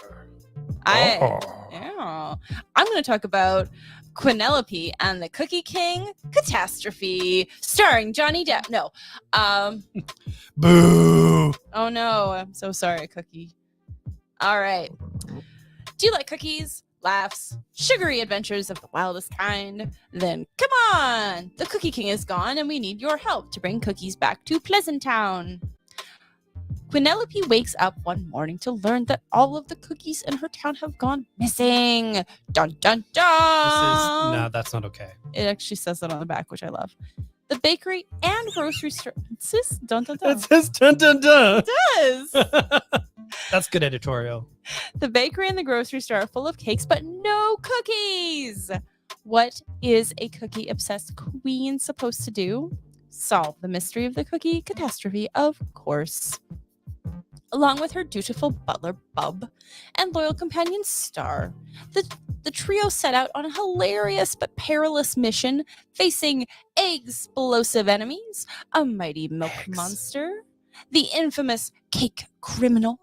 Yeah. I'm going to talk about Quinelope and the Cookie King Catastrophe, starring Johnny Depp. No. Boo. Oh no, I'm so sorry, Cookie. All right. Do you like cookies, laughs, sugary adventures of the wildest kind? Then come on! The Cookie King is gone and we need your help to bring cookies back to Pleasant Town. Quinelope wakes up one morning to learn that all of the cookies in her town have gone missing. Dun dun dun! No, that's not okay. It actually says that on the back, which I love. The bakery and grocery store. It says dun dun dun. It says dun dun dun. It does. That's good editorial. The bakery and the grocery store are full of cakes, but no cookies. What is a cookie obsessed queen supposed to do? Solve the mystery of the cookie catastrophe, of course. Along with her dutiful butler, Bub, and loyal companion, Star, the trio set out on a hilarious but perilous mission, facing explosive enemies, a mighty milk monster, the infamous cake criminal,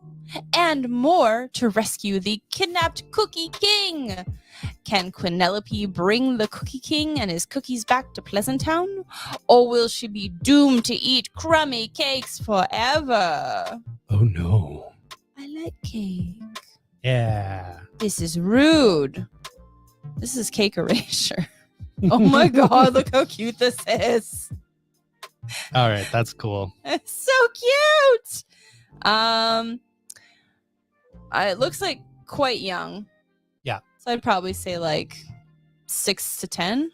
and more to rescue the kidnapped Cookie King. Can Quinelope bring the Cookie King and his cookies back to Pleasant Town? Or will she be doomed to eat crummy cakes forever? Oh no. I like cake. Yeah. This is rude. This is cake erasure. Oh my god, look how cute this is. All right, that's cool. It's so cute. It looks like quite young. Yeah. So I'd probably say like 6 to 10.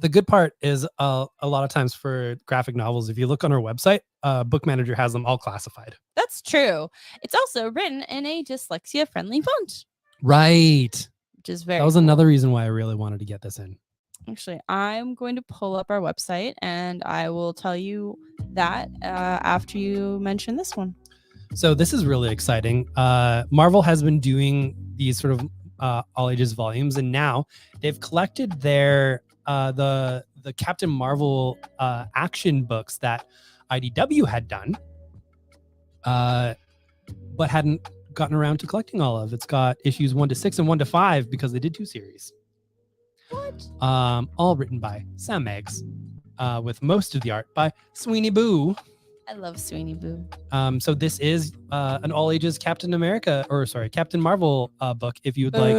The good part is a lot of times for graphic novels, if you look on our website, Book Manager has them all classified. That's true. It's also written in a dyslexia-friendly font. Right. Which is very That was cool. another reason why I really wanted to get this in. Actually, I'm going to pull up our website and I will tell you that after you mention this one. So this is really exciting. Marvel has been doing these sort of all ages volumes, and now they've collected their the Captain Marvel action books that IDW had done, but hadn't gotten around to collecting all of. It's got issues 1 to 6 and 1 to 5 because they did 2 series. What? All written by Sam Meggs, with most of the art by Sweeney Boo. I love Sweeney Boo. So this is an all ages Captain Marvel book. If you would like,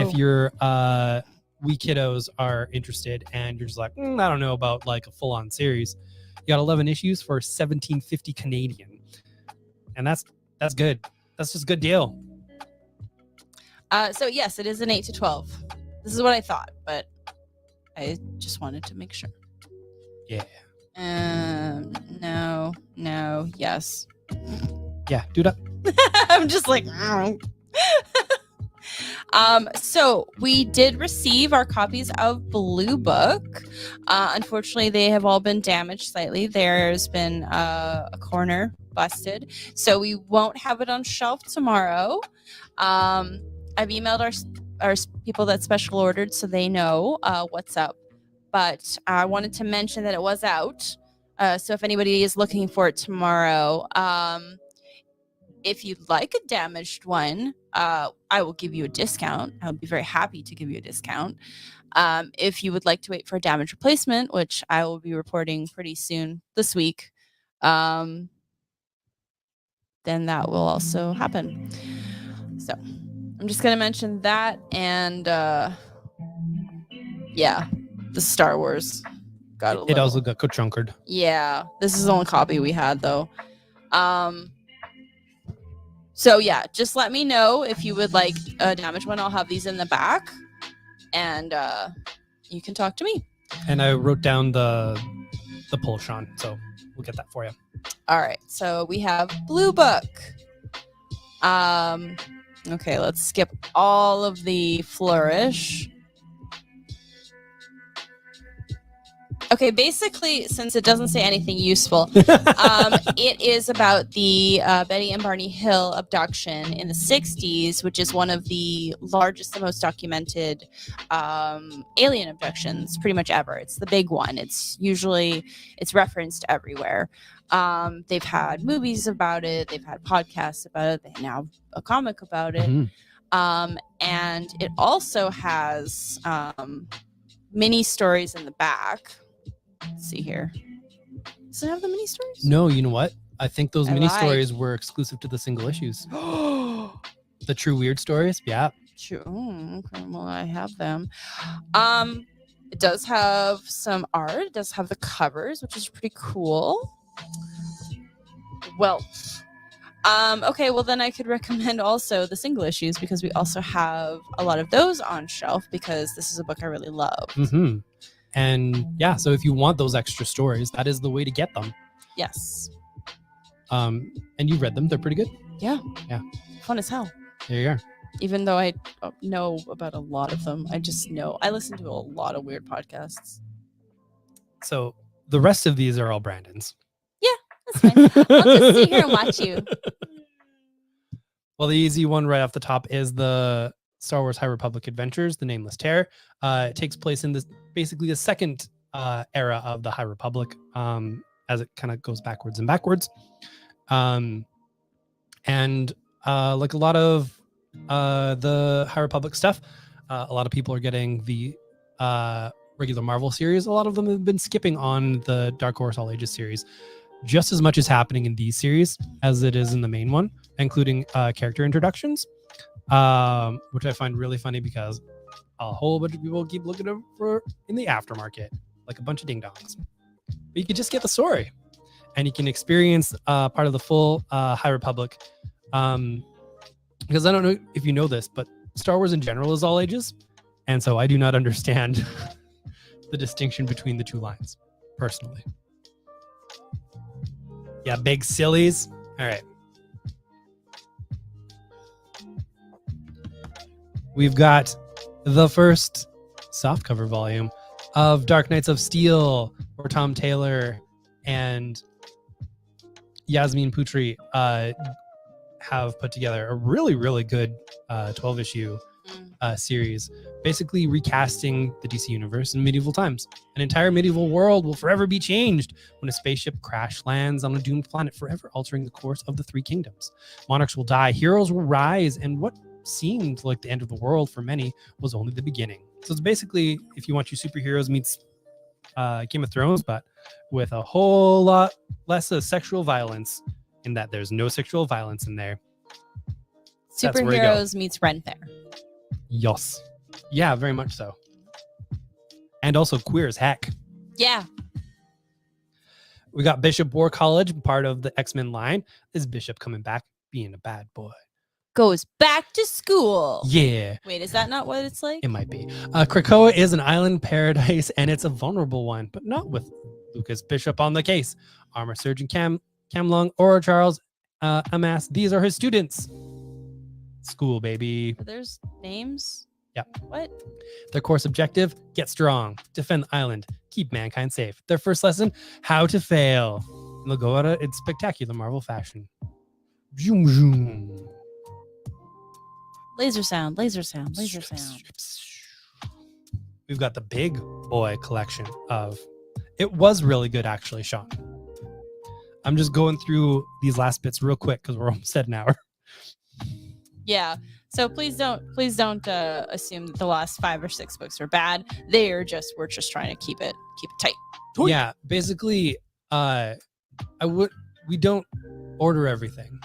if your wee kiddos are interested and you're just like, I don't know about like a full on series, you got 11 issues for $17.50 Canadian, and that's good. That's just a good deal. So yes, it is an 8 to 12. This is what I thought, but I just wanted to make sure. Yeah. No, yes. Yeah, do that. I'm just like, so we did receive our copies of Blue Book. Unfortunately, they have all been damaged slightly. There's been a corner busted, so we won't have it on shelf tomorrow. I've emailed our people that special ordered, so they know what's up. But I wanted to mention that it was out. So if anybody is looking for it tomorrow, if you'd like a damaged one, I will give you a discount. I would be very happy to give you a discount. If you would like to wait for a damage replacement, which I will be reporting pretty soon this week, then that will also happen. So I'm just gonna mention that, and yeah, the Star Wars got a It little. also got chunkered. Yeah, this is the only copy we had though. So yeah, just let me know if you would like a damaged one. I'll have these in the back, and you can talk to me. And I wrote down the pull, Sean, so we'll get that for you. All right, so we have Blue Book. Okay, let's skip all of the Flourish. Okay, basically, since it doesn't say anything useful, it is about the Betty and Barney Hill abduction in the 60s, which is one of the largest and most documented alien abductions pretty much ever. It's the big one. It's referenced everywhere. They've had movies about it. They've had podcasts about it. They now have a comic about it. Mm-hmm. And it also has mini stories in the back. Let's see here. Does it have the mini stories? No, you know what? I think those I mini lied. stories were exclusive to the single issues. The true weird stories. Yeah. Sure. Okay. Well, I have them. It does have some art. It does have the covers, which is pretty cool. Well, okay. Well, then I could recommend also the single issues, because we also have a lot of those on shelf, because this is a book I really love. Mm-hmm. And yeah, so if you want those extra stories, that is the way to get them. Yes. And you read them. They're pretty good. Yeah. Yeah. Fun as hell. There you are. Even though I don't know about a lot of them, I just know I listen to a lot of weird podcasts. So the rest of these are all Brandon's. That's fine. I'll just sit here and watch you. Well, the easy one right off the top is the Star Wars High Republic Adventures, The Nameless Terror. It takes place in basically the second era of the High Republic, as it kind of goes backwards and backwards. And like a lot of the High Republic stuff, a lot of people are getting the regular Marvel series. A lot of them have been skipping on the Dark Horse All Ages series. Just as much is happening in these series as it is in the main one, including character introductions, which I find really funny, because a whole bunch of people keep looking for in the aftermarket, like a bunch of ding-dongs. But you can just get the story, and you can experience part of the full High Republic. Because I don't know if you know this, but Star Wars in general is all ages, and so I do not understand the distinction between the two lines, personally. Yeah, big sillies. All right. We've got the first softcover volume of Dark Knights of Steel, where Tom Taylor and Yasmin Putri have put together a really, really good 12-issue series, basically recasting the DC universe in medieval times. An entire medieval world will forever be changed when a spaceship crash lands on a doomed planet, forever altering the course of the three kingdoms. Monarchs will die, heroes will rise, and what seemed like the end of the world for many was only the beginning. So it's basically, if you want your superheroes meets Game of Thrones, but with a whole lot less of sexual violence, in that there's no sexual violence in there. That's where you go. Superheroes meets Ren Fair. Yes. Yeah, very much so. And also queer as heck. Yeah. We got Bishop War College, part of the X-Men line. Is Bishop coming back being a bad boy? Goes back to school. Yeah. Wait, is that not what it's like? It might be. Krakoa is an island paradise, and it's a vulnerable one, but not with Lucas Bishop on the case. Armor Surgeon Cam Long, Aura Charles, Amass. These are his students. School, baby. There's names? Yeah. What? Their course objective, get strong, defend the island, keep mankind safe. Their first lesson, how to fail. And they'll go at it in spectacular Marvel fashion. Zoom, zoom. Laser sound, laser sound, laser sound. We've got the big boy collection of, it was really good actually, Sean. I'm just going through these last bits real quick because we're almost at an hour. Yeah. So please don't assume that the last 5 or 6 books are bad. We're just trying to keep it tight. Yeah, basically, we don't order everything.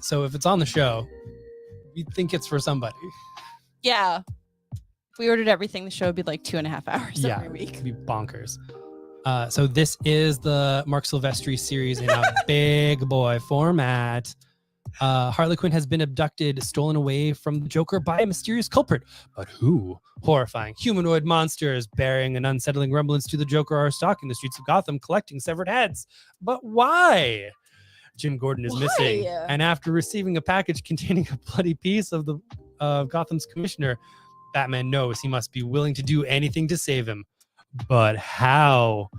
So if it's on the show, we think it's for somebody. Yeah. If we ordered everything, the show would be like 2.5 hours every week. It'd be bonkers. So this is the Mark Silvestri series in a big boy format. Harley Quinn has been abducted, stolen away from the Joker by a mysterious culprit. But who? Horrifying humanoid monsters bearing an unsettling resemblance to the Joker are stalking the streets of Gotham, collecting severed heads. But why? Jim Gordon is missing. And after receiving a package containing a bloody piece of the Gotham's commissioner, Batman knows he must be willing to do anything to save him. But how?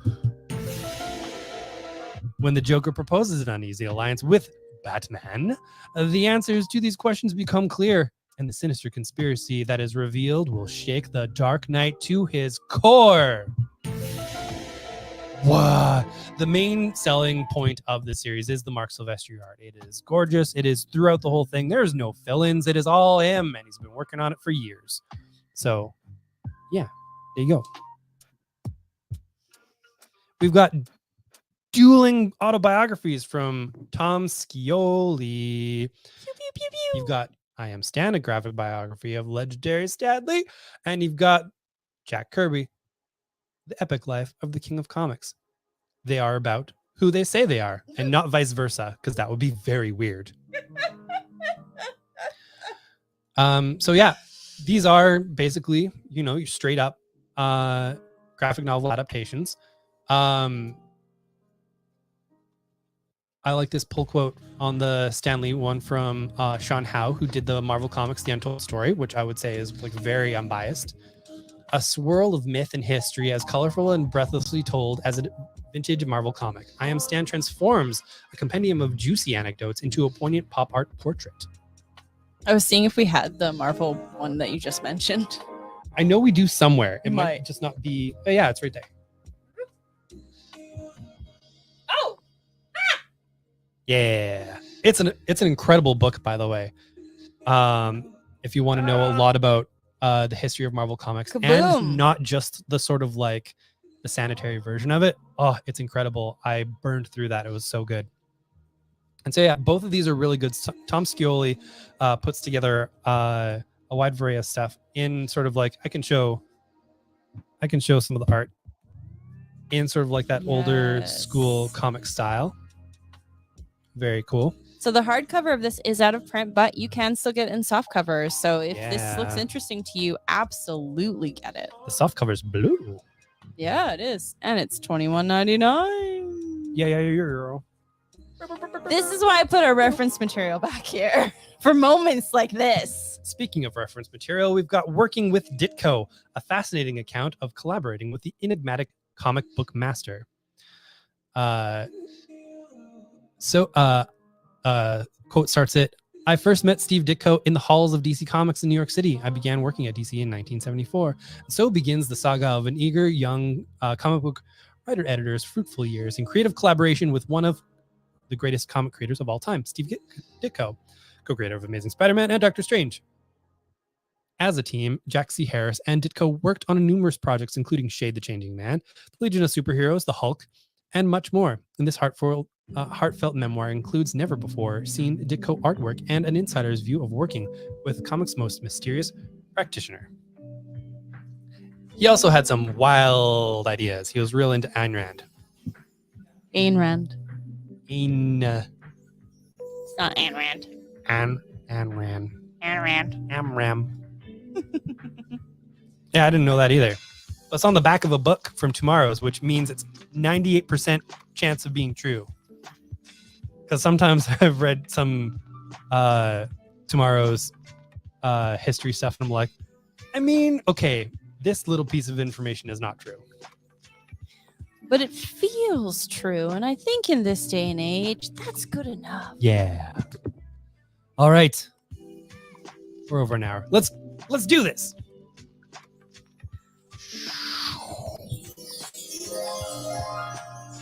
When the Joker proposes an uneasy alliance with Batman, the answers to these questions become clear, and the sinister conspiracy that is revealed will shake the Dark Knight to his core. What? The main selling point of the series is the Mark Silvestri art. It is gorgeous. It is throughout the whole thing. There's no fill-ins. It is all him, and he's been working on it for years. So, yeah, there you go. We've got dueling autobiographies from Tom Scioli. Pew, pew, pew, pew. You've got I Am Stan, a graphic biography of legendary Stan Lee, and you've got Jack Kirby, The Epic Life of the King of Comics. They are about who they say they are, and not vice versa, because that would be very weird. So yeah, these are basically, your straight up graphic novel adaptations. I like this pull quote on the Stan Lee one from Sean Howe, who did the Marvel Comics The Untold Story, which I would say is like very unbiased. A swirl of myth and history as colorful and breathlessly told as a vintage Marvel comic. I Am Stan transforms a compendium of juicy anecdotes into a poignant pop art portrait. I was seeing if we had the Marvel one that you just mentioned. I know we do somewhere. It Might. might just not be. Oh, yeah, it's right there. Oh! Yeah, it's an incredible book, by the way. If you want to know a lot about the history of Marvel Comics, Kaboom. and not just the sort of like the sanitary version of it, oh, it's incredible. I burned through that. It was so good. And so yeah, both of these are really good. Tom Scioli puts together a wide variety of stuff in sort of like I can show some of the art in sort of like that older Yes. school comic style. Very cool. So the hardcover of this is out of print, but you can still get it in softcover. So if this looks Yeah. interesting to you, absolutely get it. The soft cover's blue. Yeah, it is. And it's $21.99. Yeah. This is why I put our reference material back here for moments like this. Speaking of reference material, we've got Working with Ditko, a fascinating account of collaborating with the enigmatic comic book master. Quote starts it, I first met Steve Ditko in the halls of DC Comics in New York City. I began working at DC in 1974. So begins the saga of an eager young comic book writer-editor's fruitful years in creative collaboration with one of the greatest comic creators of all time, Steve Ditko, co-creator of Amazing Spider-Man and Doctor Strange. As a team, Jack C. Harris and Ditko worked on numerous projects, including Shade the Changing Man, the Legion of Superheroes, the Hulk, and much more. And this heartfelt memoir includes never before seen Ditko artwork and an insider's view of working with comics' most mysterious practitioner. He also had some wild ideas. He was real into Ayn Rand. Ayn Rand. Ayn It's not Ayn Rand. Rand. Ayn Rand. Amram. Yeah, I didn't know that either. But it's on the back of a book from Tomorrow's, which means it's 98% chance of being true. Because sometimes I've read some Tomorrow's history stuff, and I'm like, I mean, okay, this little piece of information is not true. But it feels true. And I think in this day and age, that's good enough. Yeah. All right. We're over an hour. Let's do this.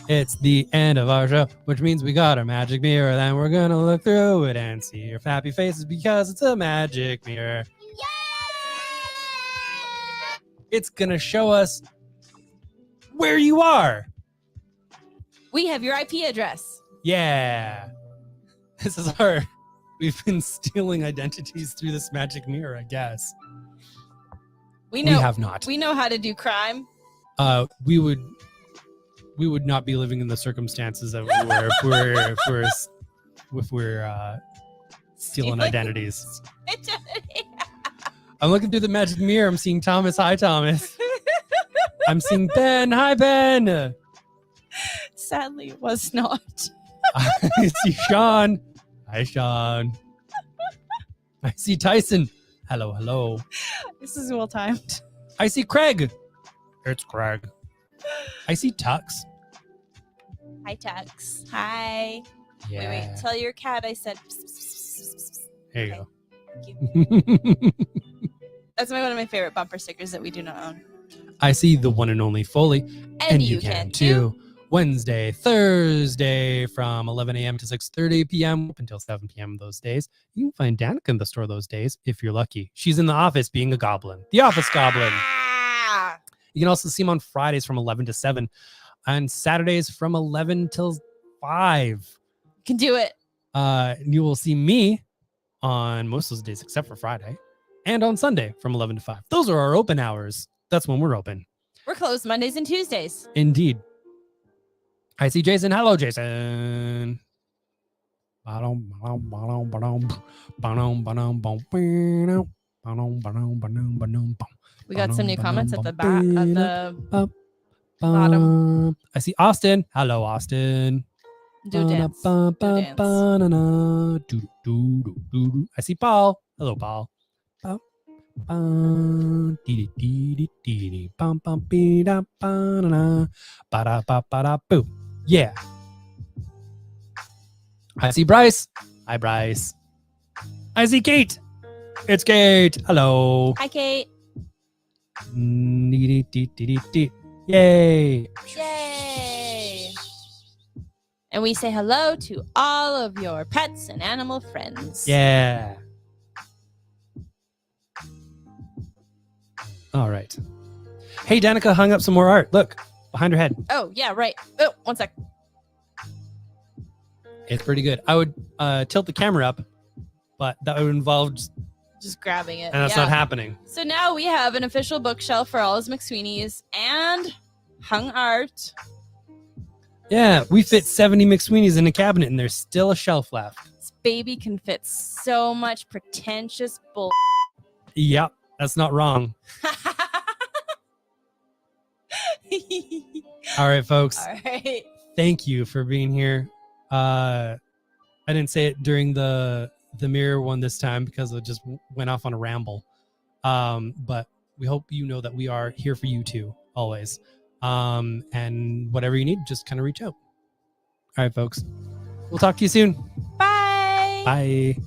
It's the end of our show, which means we got our magic mirror. Then we're gonna look through it and see your happy faces because it's a magic mirror. It's gonna show us where you are. We have your IP address. Yeah. This is our we've been stealing identities through this magic mirror, I guess. We We know have not. we know how to do crime. We would not be living in the circumstances that we were if we're stealing identities. Identity. I'm looking through the magic mirror. I'm seeing Thomas. Hi, Thomas. I'm seeing Ben. Hi, Ben. Sadly, it was not. I see Sean. Hi, Sean. I see Tyson. Hello, hello. This is well timed. I see Craig. It's Craig. I see Tux. Hi, Tux. Hi. Yeah. Wait. Tell your cat I said. Pss, pss, pss, pss, pss. There you Okay. go. Thank you. That's one of my favorite bumper stickers that we do not own. I see the one and only Foley. And you can too. Wednesday, Thursday from 11 a.m. to 6:30 p.m. up until 7 p.m. those days. You can find Danica in the store those days if you're lucky. She's in the office being a goblin. The office goblin. Ah! You can also see him on Fridays from 11 to 7 and Saturdays from 11 till 5. Can do it. You will see me on most of those days except for Friday and on Sunday from 11 to 5. Those are our open hours. That's when we're open. We're closed Mondays and Tuesdays. Indeed. I see Jason. Hello, Jason. We got some new comments at the bottom. I see Austin. Hello, Austin. Do dance. dance. I see Paul. Hello, Paul. Yeah. I see Bryce. Hi, Bryce. I see Kate. It's Kate. Hello. Hi, Kate. Yay. Yay. And we say hello to all of your pets and animal friends. Yeah. All right. Hey, Danica hung up some more art. Look, behind her head. Oh, yeah, right. Oh, one sec. It's pretty good. I would tilt the camera up, but that would involve Just grabbing it. and that's not happening. So now we have an official bookshelf for all his McSweeney's and hung art. Yeah, we fit 70 McSweeney's in a cabinet and there's still a shelf left. This baby can fit so much pretentious bull. Yep, that's not wrong. All right, folks. All right. Thank you for being here. I didn't say it during the mirror one this time because it just went off on a ramble. But we hope you know that we are here for you too, always. And whatever you need, just kind of reach out. All right, folks. We'll talk to you soon. Bye. Bye.